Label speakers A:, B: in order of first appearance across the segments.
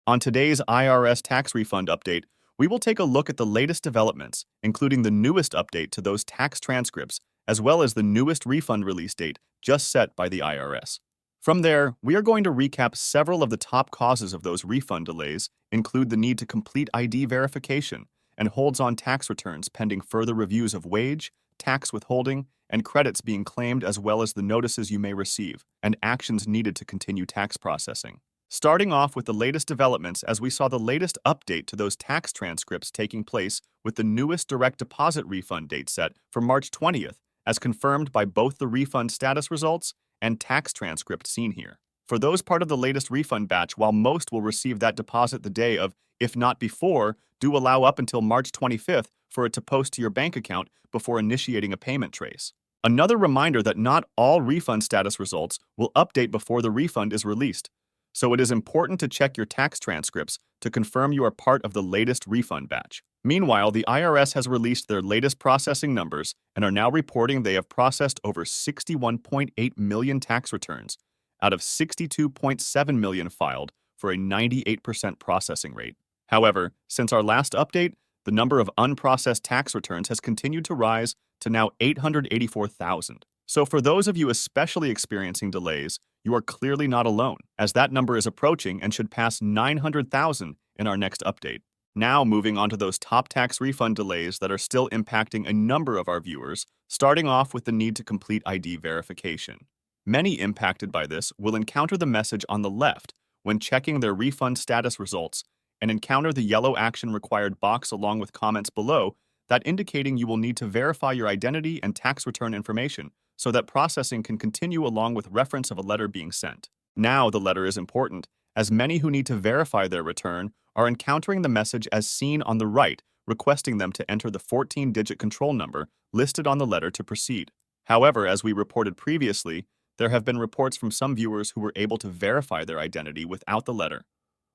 A: On today's IRS tax refund update, we will take a look at the latest developments, including the newest update to those tax transcripts, as well as the newest refund release date just set by the IRS. From there, we are going to recap several of the top causes of those refund delays, include the need to complete ID verification, and holds on tax returns pending further reviews of wage, tax withholding, and credits being claimed, as well as the notices you may receive, and actions needed to continue tax processing. Starting off with the latest developments, as we saw the latest update to those tax transcripts taking place with the newest direct deposit refund date set for March 20th, as confirmed by both the refund status results and tax transcript seen here. For those part of the latest refund batch, while most will receive that deposit the day of, if not before, do allow up until March 25th for it to post to your bank account before initiating a payment trace. Another reminder that not all refund status results will update before the refund is released, so it is important to check your tax transcripts to confirm you are part of the latest refund batch. Meanwhile, the IRS has released their latest processing numbers and are now reporting they have processed over 61.8 million tax returns out of 62.7 million filed for a 98% processing rate. However, since our last update, the number of unprocessed tax returns has continued to rise to now 884,000. So for those of you especially experiencing delays, you are clearly not alone, as that number is approaching and should pass 900,000 in our next update. Now moving on to those top tax refund delays that are still impacting a number of our viewers, starting off with the need to complete ID verification. Many impacted by this will encounter the message on the left when checking their refund status results and encounter the yellow action required box along with comments below that indicating you will need to verify your identity and tax return information so that processing can continue along with reference of a letter being sent. Now the letter is important, as many who need to verify their return are encountering the message as seen on the right, requesting them to enter the 14-digit control number listed on the letter to proceed. However, as we reported previously, there have been reports from some viewers who were able to verify their identity without the letter,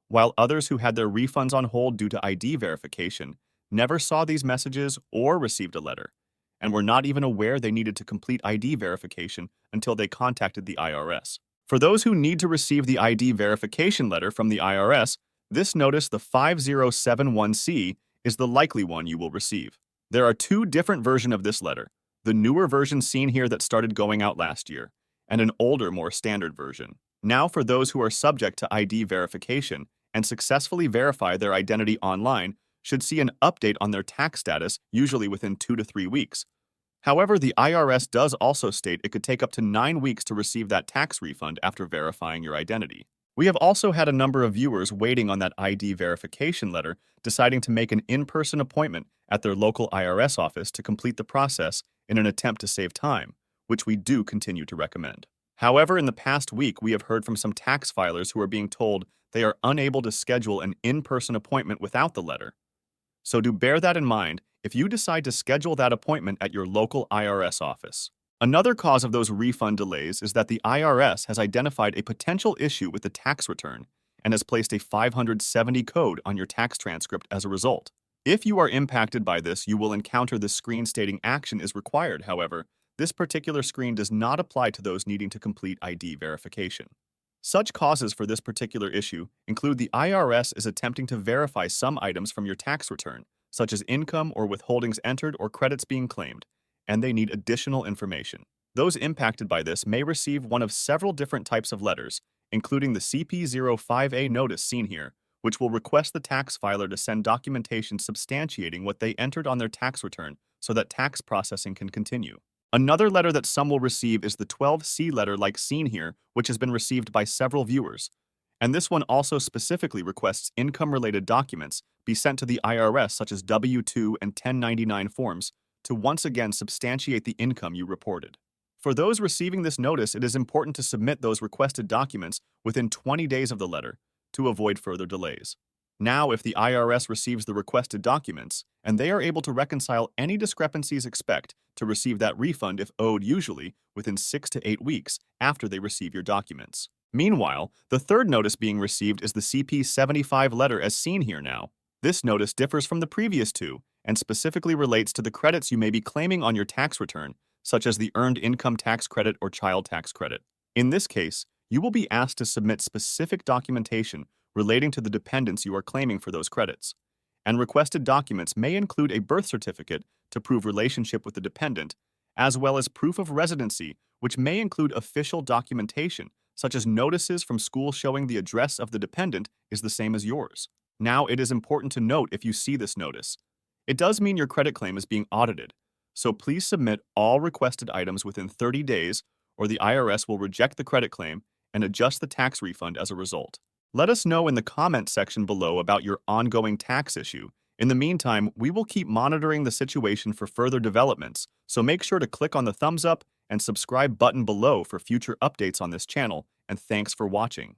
A: while others who had their refunds on hold due to ID verification never saw these messages or received a letter, and were not even aware they needed to complete ID verification until they contacted the IRS. For those who need to receive the ID verification letter from the IRS, this notice, the 5071C, is the likely one you will receive. There are two different versions of this letter, the newer version seen here that started going out last year, and an older, more standard version. Now for those who are subject to ID verification and successfully verify their identity online, should see an update on their tax status, usually within 2 to 3 weeks. However, the IRS does also state it could take up to 9 weeks to receive that tax refund after verifying your identity. We have also had a number of viewers waiting on that ID verification letter, deciding to make an in-person appointment at their local IRS office to complete the process in an attempt to save time, which we do continue to recommend. However, in the past week, we have heard from some tax filers who are being told they are unable to schedule an in-person appointment without the letter. So do bear that in mind if you decide to schedule that appointment at your local IRS office. Another cause of those refund delays is that the IRS has identified a potential issue with the tax return and has placed a 570 code on your tax transcript as a result. If you are impacted by this, you will encounter the screen stating action is required. However, this particular screen does not apply to those needing to complete ID verification. Such causes for this particular issue include the IRS is attempting to verify some items from your tax return, such as income or withholdings entered or credits being claimed, and they need additional information. Those impacted by this may receive one of several different types of letters, including the CP75 notice seen here, which will request the tax filer to send documentation substantiating what they entered on their tax return so that tax processing can continue. Another letter that some will receive is the 12C letter like seen here, which has been received by several viewers. And this one also specifically requests income-related documents be sent to the IRS such as W-2 and 1099 forms to once again substantiate the income you reported. For those receiving this notice, it is important to submit those requested documents within 20 days of the letter to avoid further delays. Now, if the IRS receives the requested documents, and they are able to reconcile any discrepancies, expect to receive that refund if owed, usually within 6 to 8 weeks after they receive your documents. Meanwhile, the third notice being received is the CP75 letter as seen here now. This notice differs from the previous two and specifically relates to the credits you may be claiming on your tax return, such as the Earned Income Tax Credit or Child Tax Credit. In this case, you will be asked to submit specific documentation relating to the dependents you are claiming for those credits. And requested documents may include a birth certificate to prove relationship with the dependent, as well as proof of residency, which may include official documentation, such as notices from school showing the address of the dependent is the same as yours. Now, it is important to note if you see this notice. It does mean your credit claim is being audited, so please submit all requested items within 30 days, or the IRS will reject the credit claim and adjust the tax refund as a result. Let us know in the comment section below about your ongoing tax issue. In the meantime, we will keep monitoring the situation for further developments, so make sure to click on the thumbs up and subscribe button below for future updates on this channel, and thanks for watching.